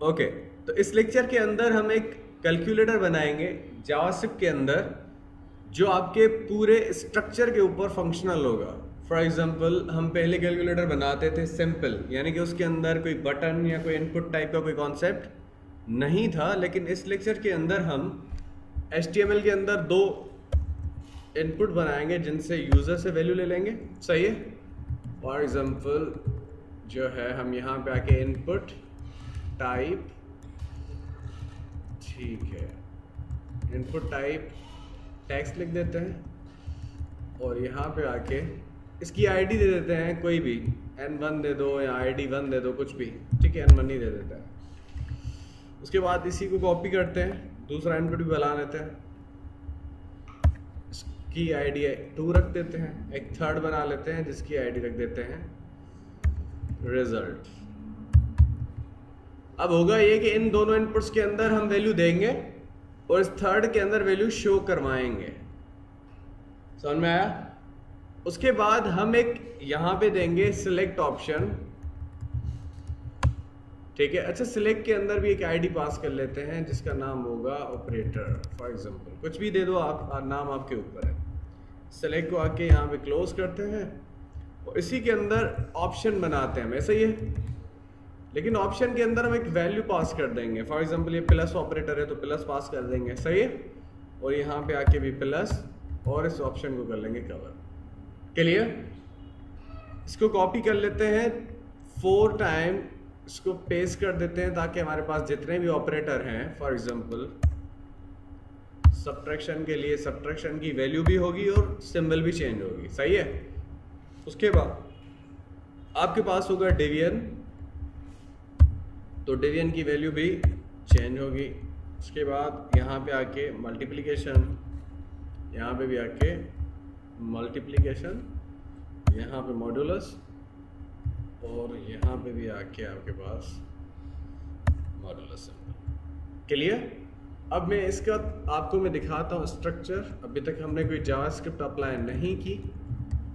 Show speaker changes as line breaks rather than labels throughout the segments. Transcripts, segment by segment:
Okay, तो इस lecture के अंदर हम एक कैलकुलेटर बनाएंगे जावास्क्रिप्ट के अंदर जो आपके पूरे स्ट्रक्चर के ऊपर फंक्शनल होगा। फॉर एग्जांपल हम पहले कैलकुलेटर बनाते थे सिंपल, यानी कि उसके अंदर कोई बटन या कोई इनपुट टाइप का कोई कॉन्सेप्ट नहीं था, लेकिन इस लेक्चर के अंदर हम HTML के अंदर दो इनपुट बनाएंगे जिनसे यूज़र से वैल्यू ले लेंगे। सही है। फॉर एग्जांपल जो है हम यहाँ पे आके इनपुट टाइप, ठीक है, इनपुट टाइप टेक्स्ट लिख देते हैं और यहाँ पे आके इसकी आईडी दे देते हैं कोई भी, N1 दे दो या ID1 दे दो, कुछ भी, ठीक है, N1 ही दे देते हैं। उसके बाद इसी को कॉपी करते हैं, दूसरा इनपुट भी बना लेते हैं, इसकी आईडी 2 रख देते हैं, एक थर्ड बना लेते हैं जिसकी आईडी रख देते हैं रिजल्ट। अब होगा ये कि इन दोनों इनपुट्स के अंदर हम वैल्यू देंगे और इस थर्ड के अंदर वैल्यू शो करवाएंगे। समझ में आया? उसके बाद हम एक यहां पे देंगे सिलेक्ट ऑप्शन, ठीक है। अच्छा, सिलेक्ट के अंदर भी एक आईडी पास कर लेते हैं जिसका नाम होगा ऑपरेटर। फॉर एग्जांपल कुछ भी दे दो आप, नाम आपके ऊपर है। सिलेक्ट को आके यहाँ पे क्लोज करते हैं और इसी के अंदर ऑप्शन बनाते हैं, वैसे ही है, लेकिन ऑप्शन के अंदर हम एक वैल्यू पास कर देंगे। फॉर एग्जांपल ये प्लस ऑपरेटर है तो प्लस पास कर देंगे, सही है। और यहाँ पे आके भी प्लस और इस ऑप्शन को कर लेंगे कवर। क्लियर? इसको कॉपी कर लेते हैं 4 टाइम, इसको पेस्ट कर देते हैं ताकि हमारे पास जितने भी ऑपरेटर हैं, फॉर एग्जांपल सब्ट्रैक्शन के लिए सब्ट्रैक्शन की वैल्यू भी होगी और सिंबल भी चेंज होगी, सही है। उसके बाद आपके पास होगा डिवीजन, तो डिवीजन की वैल्यू भी चेंज होगी। उसके बाद यहाँ पे आके मल्टीप्लिकेशन, यहाँ पे भी आके मल्टीप्लिकेशन, यहाँ पे मॉड्यूलस और यहाँ पे भी आके आपके पास मॉड्यूलस सिंबल। क्लियर? अब मैं इसका आपको मैं दिखाता हूँ स्ट्रक्चर। अभी तक हमने कोई जावास्क्रिप्ट अप्लाई नहीं की,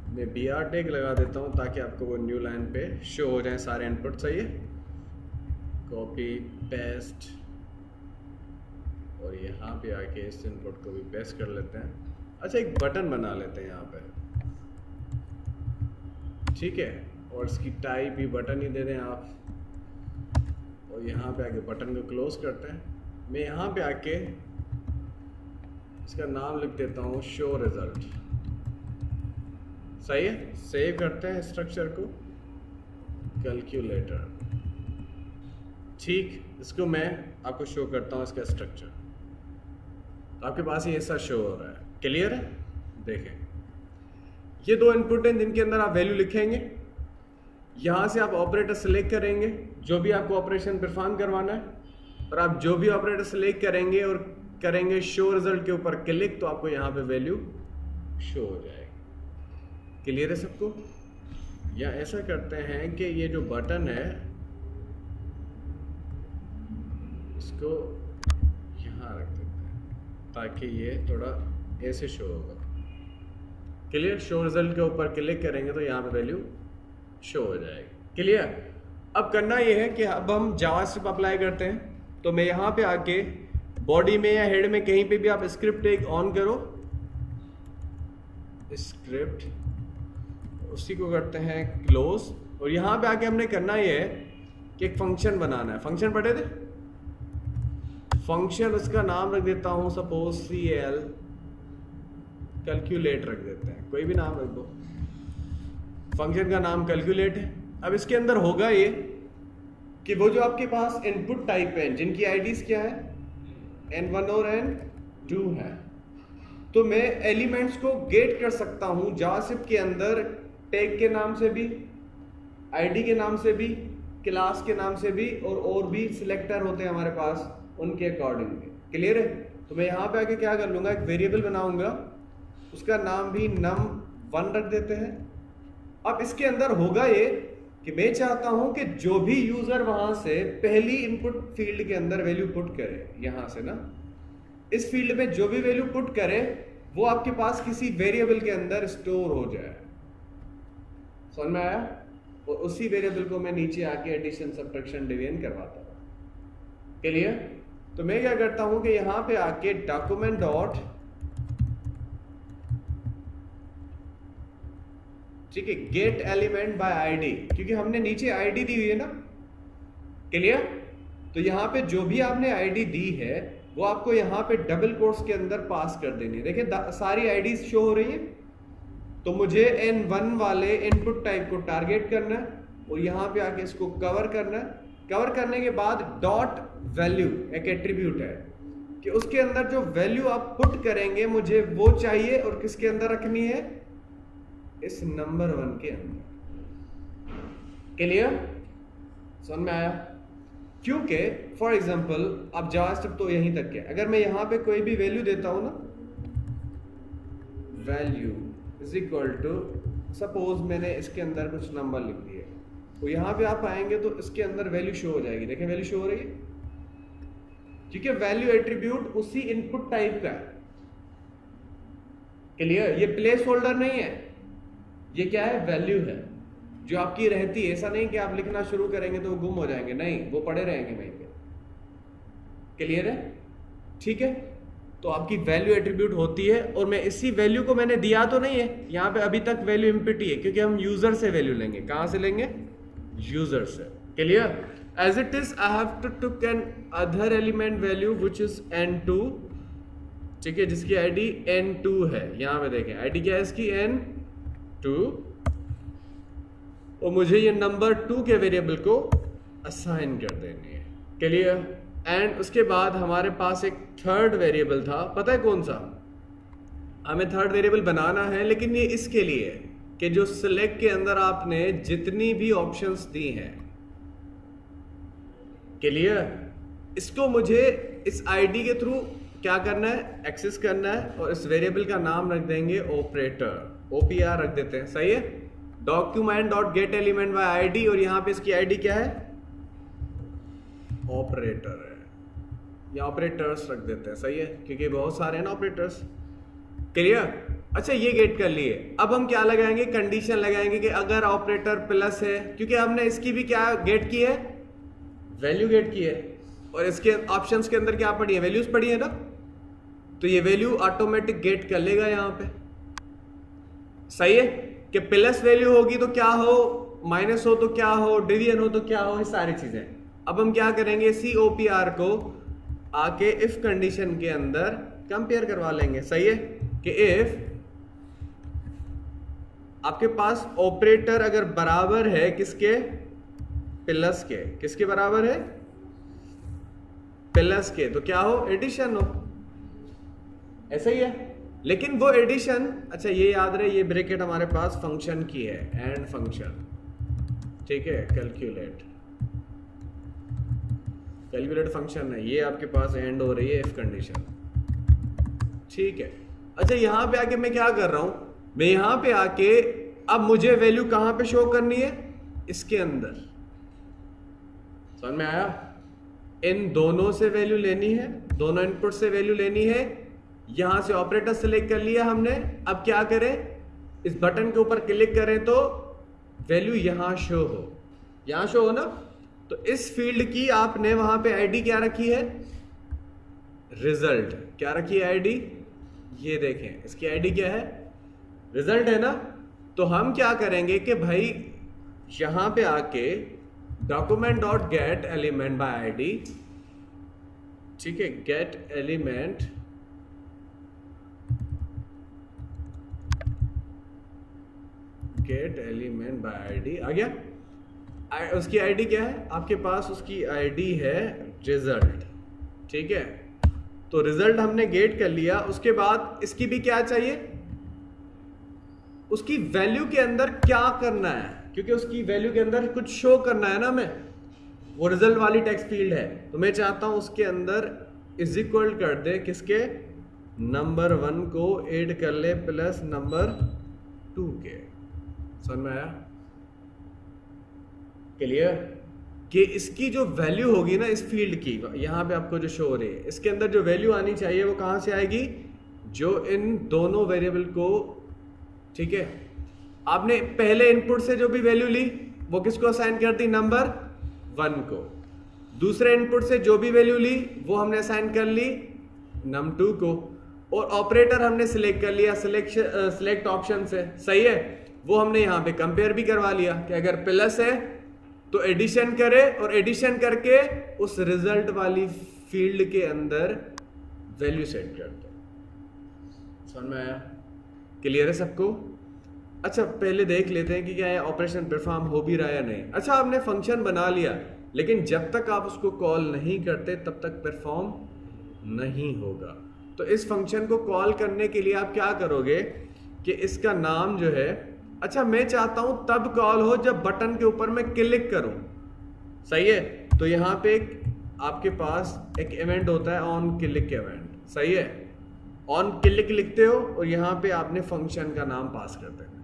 मैं BR टैग लगा देता हूँ ताकि आपको वो न्यू लाइन पे शो हो जाए सारे इनपुट। सही है। कॉपी पेस्ट और यहाँ पे आके इस इनपुट को भी पेस्ट कर लेते हैं। अच्छा, एक बटन बना लेते हैं यहाँ पे, ठीक है, और इसकी टाइप भी बटन ही दे दें आप। और यहाँ पे आके बटन को क्लोज करते हैं। मैं यहाँ पे आके इसका नाम लिख देता हूँ शो रिजल्ट। सही है। सेव करते हैं स्ट्रक्चर को, कैलकुलेटर, ठीक। इसको मैं आपको शो करता हूँ इसका स्ट्रक्चर, तो आपके पास ये ऐसा शो हो रहा है। क्लियर है? देखें, ये 2 इनपुट हैं जिनके अंदर आप वैल्यू लिखेंगे। यहाँ से आप ऑपरेटर सेलेक्ट करेंगे जो भी आपको ऑपरेशन परफॉर्म करवाना है, और आप जो भी ऑपरेटर सेलेक्ट करेंगे और करेंगे शो रिजल्ट के ऊपर क्लिक, तो आपको यहाँ पे वैल्यू शो हो जाएगी। क्लियर है सबको? या ऐसा करते हैं कि ये जो बटन है इसको यहाँ रख देते हैं ताकि ये थोड़ा ऐसे शो होगा। क्लियर? शो रिजल्ट के ऊपर क्लिक करेंगे तो यहाँ पे वैल्यू शो हो जाएगी। क्लियर? अब करना ये है कि अब हम जावास्क्रिप्ट अप्लाई करते हैं, तो मैं यहाँ पे आके बॉडी में या हेड में कहीं पे भी आप स्क्रिप्ट एक ऑन करो, स्क्रिप्ट, उसी को करते हैं क्लोज। और यहाँ पे आके हमने करना ये है कि एक फंक्शन बनाना है। फंक्शन पढ़े थे? फंक्शन, उसका नाम रख देता हूँ सपोज CL कैलकुलेट रख देते हैं, कोई भी नाम रख दो। फंक्शन का नाम कैलकुलेट है। अब इसके अंदर होगा ये कि वो जो आपके पास इनपुट टाइप है जिनकी आईडीज क्या है, N1 और N2 है, तो मैं एलिमेंट्स को गेट कर सकता हूँ जावास्क्रिप्ट के अंदर टैग के नाम से भी, आईडी के नाम से भी, क्लास के नाम से भी, और भी सिलेक्टर होते हैं हमारे पास उनके अकॉर्डिंग। क्लियर है? तो मैं यहाँ पे आके क्या कर लूँगा, एक वेरिएबल बनाऊंगा, उसका नाम भी num1 रख देते हैं। अब इसके अंदर होगा ये कि मैं चाहता हूं कि जो भी यूजर वहां से पहली इनपुट फील्ड के अंदर वैल्यू पुट करे, यहां से ना इस फील्ड में जो भी वैल्यू पुट करे वो आपके पास किसी वेरिएबल के अंदर स्टोर हो जाए। समझ में आया? और उसी वेरिएबल को मैं नीचे आके एडिशन, सब्ट्रैक्शन, डिवीजन करवाता हूँ। क्लियर? तो मैं क्या करता हूं कि यहां पे आके डॉक्यूमेंट डॉट, ठीक है, गेट एलिमेंट बाय आईडी, क्योंकि हमने नीचे आईडी दी हुई है ना, क्लियर? तो यहां पे जो भी आपने आईडी दी है वो आपको यहां पे डबल कोट्स के अंदर पास कर देनी है। देखिए सारी आईडी शो हो रही है, तो मुझे N1 वाले इनपुट टाइप को टारगेट करना है और यहां पे आके इसको कवर करना है। कवर करने के बाद डॉट वैल्यू एक एट्रीब्यूट है कि उसके अंदर जो वैल्यू आप पुट करेंगे मुझे वो चाहिए, और किसके अंदर रखनी है? इस नंबर 1 के अंदर। क्लियर? समझ में आया? क्योंकि फॉर एग्जाम्पल अब जावास्क्रिप्ट तो यहीं तक है, अगर मैं यहां पे कोई भी वैल्यू देता हूं ना, value is equal to, suppose मैंने इसके अंदर कुछ नंबर लिख दिए, तो यहां पे आप आएंगे तो इसके अंदर वैल्यू शो हो जाएगी। देखें वैल्यू शो हो रही है, क्योंकि वैल्यू एट्रीब्यूट उसी इनपुट टाइप का है। क्लियर? ये प्लेस होल्डर नहीं है, ये क्या है? वैल्यू है जो आपकी रहती है। ऐसा नहीं कि आप लिखना शुरू करेंगे तो वो गुम हो जाएंगे, नहीं, वो पड़े रहेंगे वहीं पे। क्लियर है? ठीक है, तो आपकी वैल्यू एट्रीब्यूट होती है, और मैं इसी वैल्यू को मैंने दिया तो नहीं है यहां पे, अभी तक वैल्यू एम्प्टी है, क्योंकि हम यूजर से वैल्यू लेंगे। कहां से लेंगे? यूजर से। Clear? As it is I have to took another element value which is N2, ठीक है, जिसकी आईडी N2 है। यहां पे देखें आईडी क्या है इसकी? N2, और मुझे ये नंबर 2 के वेरिएबल को असाइन कर देनी है। क्लियर? एंड उसके बाद हमारे पास एक थर्ड वेरिएबल था, पता है कौन सा? हमें थर्ड वेरिएबल बनाना है, लेकिन ये इसके लिए है कि जो सिलेक्ट के अंदर आपने जितनी भी ऑप्शंस दी हैं, क्लियर, इसको मुझे इस आईडी के थ्रू क्या करना है? एक्सेस करना है, और इस वेरिएबल का नाम रख देंगे ऑपरेटर, OPR रख देते हैं। सही है? Document dot gate element by ID, और यहां पे इसकी आईडी क्या है? ऑपरेटर है, या ऑपरेटर्स रख देते हैं। सही है? क्योंकि बहुत सारे हैं ना ऑपरेटर्स। क्लियर? अच्छा, ये गेट कर लिए। अब हम क्या लगाएंगे? कंडीशन लगाएंगे कि अगर ऑपरेटर प्लस है, क्योंकि हमने इसकी भी क्या गेट की है? वैल्यू गेट की है, और इसके ऑप्शंस के अंदर क्या पड़ी है? वैल्यूज पड़ी है ना, तो ये वैल्यू ऑटोमेटिक गेट कर लेगा यहां पे। सही है? कि प्लस वैल्यू होगी तो क्या हो, माइनस हो तो क्या हो, डिवीजन हो तो क्या हो, ये सारी चीजें। अब हम क्या करेंगे? COPR को आके इफ कंडीशन के अंदर कंपेयर करवा लेंगे। सही है? कि इफ आपके पास ऑपरेटर अगर बराबर है किसके? प्लस के। किसके बराबर है? प्लस के, तो क्या हो? एडिशन हो। ऐसा ही है, लेकिन वो एडिशन, अच्छा ये याद रहे, ये ब्रैकेट हमारे पास फंक्शन की है, एंड फंक्शन, ठीक है, कैलकुलेट फंक्शन है, ये आपके पास एंड हो रही है इफ कंडीशन। ठीक है, अच्छा यहां पे आके मैं क्या कर रहा हूं? मैं यहां पे आके अब मुझे वैल्यू कहां पे शो करनी है? इसके अंदर। समझ में आया? इन दोनों से वैल्यू लेनी है, दोनों इनपुट से वैल्यू लेनी है। यहां से ऑपरेटर सेलेक्ट कर लिया हमने। अब क्या करें? इस बटन के ऊपर क्लिक करें तो वैल्यू यहां शो हो, यहां शो हो ना। तो इस फील्ड की आपने वहां पे आईडी क्या रखी है? रिजल्ट। क्या रखी है आईडी? ये देखें, इसकी आईडी क्या है? रिजल्ट है ना। तो हम क्या करेंगे कि भाई यहां पे आके document dot gate element by ID, ठीक है, गेट एलिमेंट बाय आईडी आ गया। उसकी आईडी क्या है आपके पास? उसकी आईडी है रिजल्ट। ठीक है, तो रिजल्ट हमने गेट कर लिया। उसके बाद इसकी भी क्या चाहिए? उसकी वैल्यू के अंदर क्या करना है, क्योंकि उसकी वैल्यू के अंदर कुछ शो करना है ना हमें, वो रिजल्ट वाली टेक्स्ट फील्ड है। तो मैं चाहता हूं उसके अंदर इज इक्वल कर दे किसके? नंबर 1 को ऐड कर ले प्लस नंबर 2 के। समझ में आया? क्लियर? कि इसकी जो वैल्यू होगी ना इस फील्ड की, यहां पे आपको जो शो हो रही है, इसके अंदर जो वैल्यू आनी चाहिए वो कहां से आएगी? जो इन दोनों वेरिएबल को, ठीक है, आपने पहले इनपुट से जो भी वैल्यू ली वो किसको असाइन कर दी? नंबर 1 को। दूसरे इनपुट से जो भी वैल्यू ली वो हमने असाइन कर ली num2 को, और ऑपरेटर हमने सिलेक्ट कर लिया सिलेक्ट ऑप्शन से, सही है। वो हमने यहाँ पे कंपेयर भी करवा लिया कि अगर प्लस है तो एडिशन करे, और एडिशन करके उस रिजल्ट वाली फील्ड के अंदर वैल्यू सेट कर दो। समझ में आया? क्लियर है सबको? अच्छा, पहले देख लेते हैं कि क्या ये ऑपरेशन परफॉर्म हो भी रहा है या नहीं। अच्छा, आपने फंक्शन बना लिया, लेकिन जब तक आप उसको कॉल नहीं करते तब तक परफॉर्म नहीं होगा। तो इस फंक्शन को कॉल करने के लिए आप क्या करोगे कि इसका नाम जो है, अच्छा मैं चाहता हूं तब कॉल हो जब बटन के ऊपर मैं क्लिक करूं, सही है। तो यहाँ पे आपके पास एक इवेंट होता है ऑन क्लिक इवेंट, सही है। ऑन क्लिक लिखते हो और यहाँ पे आपने फंक्शन का नाम पास कर देना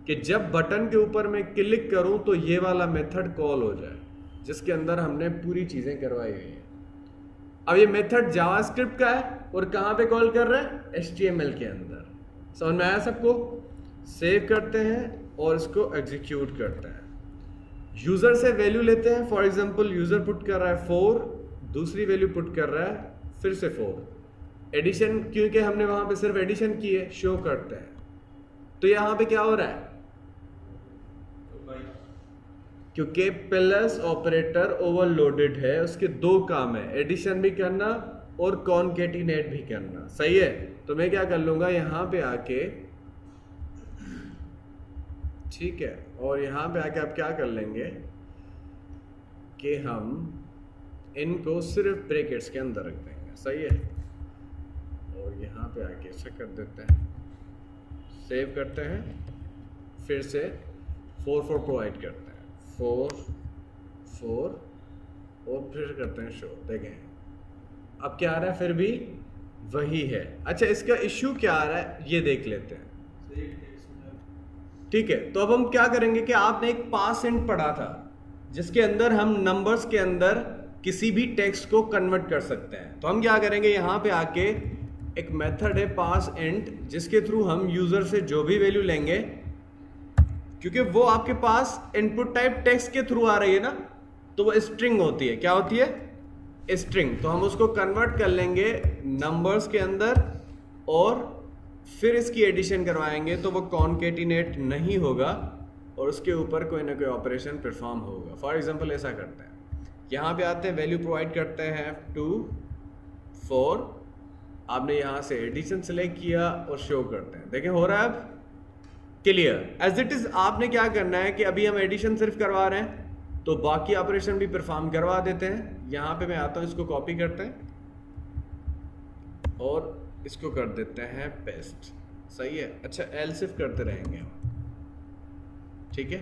कि जब बटन के ऊपर मैं क्लिक करूं तो ये वाला मेथड कॉल हो जाए, जिसके अंदर हमने पूरी चीजें करवाई हुई है। अब ये मेथड जावास्क्रिप्ट का है और कहाँ पे कॉल कर रहे हैं? HTML के अंदर। समझ में आया सबको? सेव करते हैं और इसको एग्जीक्यूट करते हैं। यूजर से वैल्यू लेते हैं, फॉर एग्जांपल यूजर पुट कर रहा है 4, दूसरी वैल्यू पुट कर रहा है फिर से 4। एडिशन क्योंकि हमने वहां पे सिर्फ एडिशन की है, शो करते हैं। तो यहाँ पे क्या हो रहा है? क्योंकि प्लस ऑपरेटर ओवरलोडेड है, उसके दो काम है, एडिशन भी करना और कॉनकेटिनेट भी करना, सही है। तो मैं क्या कर लूंगा यहाँ पे आके, ठीक है, और यहाँ पे आके आप क्या कर लेंगे कि हम इनको सिर्फ ब्रैकेट्स के अंदर रख देंगे, सही है। और यहाँ पे आके ऐसा कर देते हैं, सेव करते हैं, फिर से 4 प्रोवाइड करते हैं, 4 और फिर करते हैं शो। देखें अब क्या आ रहा है, फिर भी वही है। अच्छा, इसका इश्यू क्या आ रहा है ये देख लेते हैं, ठीक है। तो अब हम क्या करेंगे कि आपने एक पास इंट पढ़ा था जिसके अंदर हम नंबर्स के अंदर किसी भी टेक्स्ट को कन्वर्ट कर सकते हैं। तो हम क्या करेंगे, यहाँ पे आके एक मेथड है पास इंट, जिसके थ्रू हम यूजर से जो भी वैल्यू लेंगे, क्योंकि वो आपके पास इनपुट टाइप टेक्स्ट के थ्रू आ रही है ना, तो वो स्ट्रिंग होती है। क्या होती है? स्ट्रिंग। तो हम उसको कन्वर्ट कर लेंगे नंबर्स के अंदर और फिर इसकी एडिशन करवाएंगे, तो वो कॉनकेटिनेट नहीं होगा और उसके ऊपर कोई ना कोई ऑपरेशन परफॉर्म होगा। फॉर एग्जांपल ऐसा करते हैं, यहाँ पे आते हैं, वैल्यू प्रोवाइड करते हैं 2 4, आपने यहाँ से एडिशन सेलेक्ट किया और शो करते हैं। देखें हो रहा है अब क्लियर एज इट इज। आपने क्या करना है कि अभी हम एडिशन सिर्फ करवा रहे हैं, तो बाकी ऑपरेशन भी परफॉर्म करवा देते हैं। यहाँ पे मैं आता हूँ, इसको कॉपी करते हैं और इसको कर देते हैं पेस्ट, सही है। अच्छा, एल्स इफ करते रहेंगे हम, ठीक है,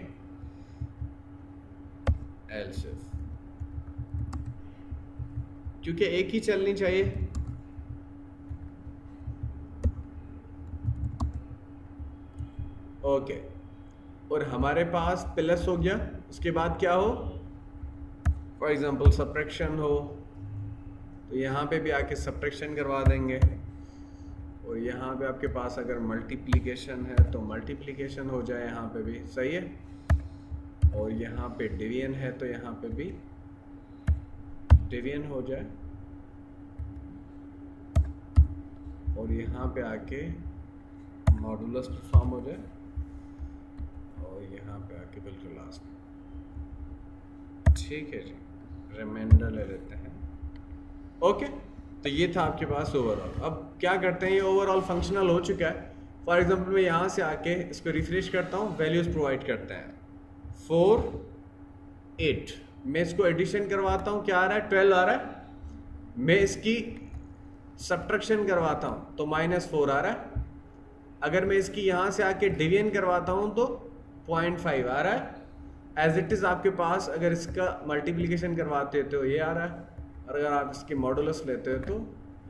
एल्स इफ, क्योंकि एक ही चलनी चाहिए। ओके, और हमारे पास प्लस हो गया, उसके बाद क्या हो, फॉर एग्जांपल सब्ट्रैक्शन हो, तो यहाँ पे भी आके सब्ट्रैक्शन करवा देंगे। और यहाँ पे आपके पास अगर मल्टीप्लिकेशन है तो मल्टीप्लिकेशन हो जाए यहाँ पे भी, सही है। और यहाँ पे डिवीजन है तो यहाँ पे भी डिवीजन हो जाए। और यहाँ पे आके मॉडुलस परफॉर्म हो जाए, और यहाँ पे आके बिल्कुल लास्ट, ठीक है जी, रिमाइंडर ले लेते हैं। ओके, तो ये था आपके पास ओवरऑल। अब क्या करते हैं, ये ओवरऑल फंक्शनल हो चुका है। फॉर एग्जांपल मैं यहाँ से आके इसको रिफ्रेश करता हूँ, वैल्यूज प्रोवाइड करते हैं 4 8, मैं इसको एडिशन करवाता हूँ, क्या आ रहा है 12 आ रहा है। मैं इसकी सब्ट्रैक्शन करवाता हूँ तो -4 आ रहा है। अगर मैं इसकी यहाँ से आके डिवीजन करवाता हूँ तो 0.5 आ रहा है। एज इट इज़ आपके पास अगर इसका मल्टीप्लिकेशन करवाते हो तो ये आ रहा है, और अगर आप इसके मॉडुलस लेते हो तो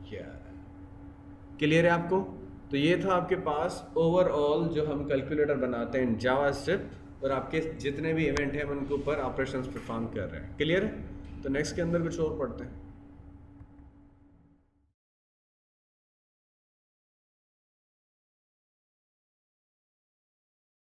ये आ रहा है। क्लियर है आपको? तो ये था आपके पास ओवरऑल जो हम कैलकुलेटर बनाते हैं जावास्क्रिप्ट, और आपके जितने भी इवेंट हैं हम उनके ऊपर ऑपरेशंस परफॉर्म कर रहे हैं। क्लियर है? तो नेक्स्ट के अंदर कुछ और पढ़ते हैं।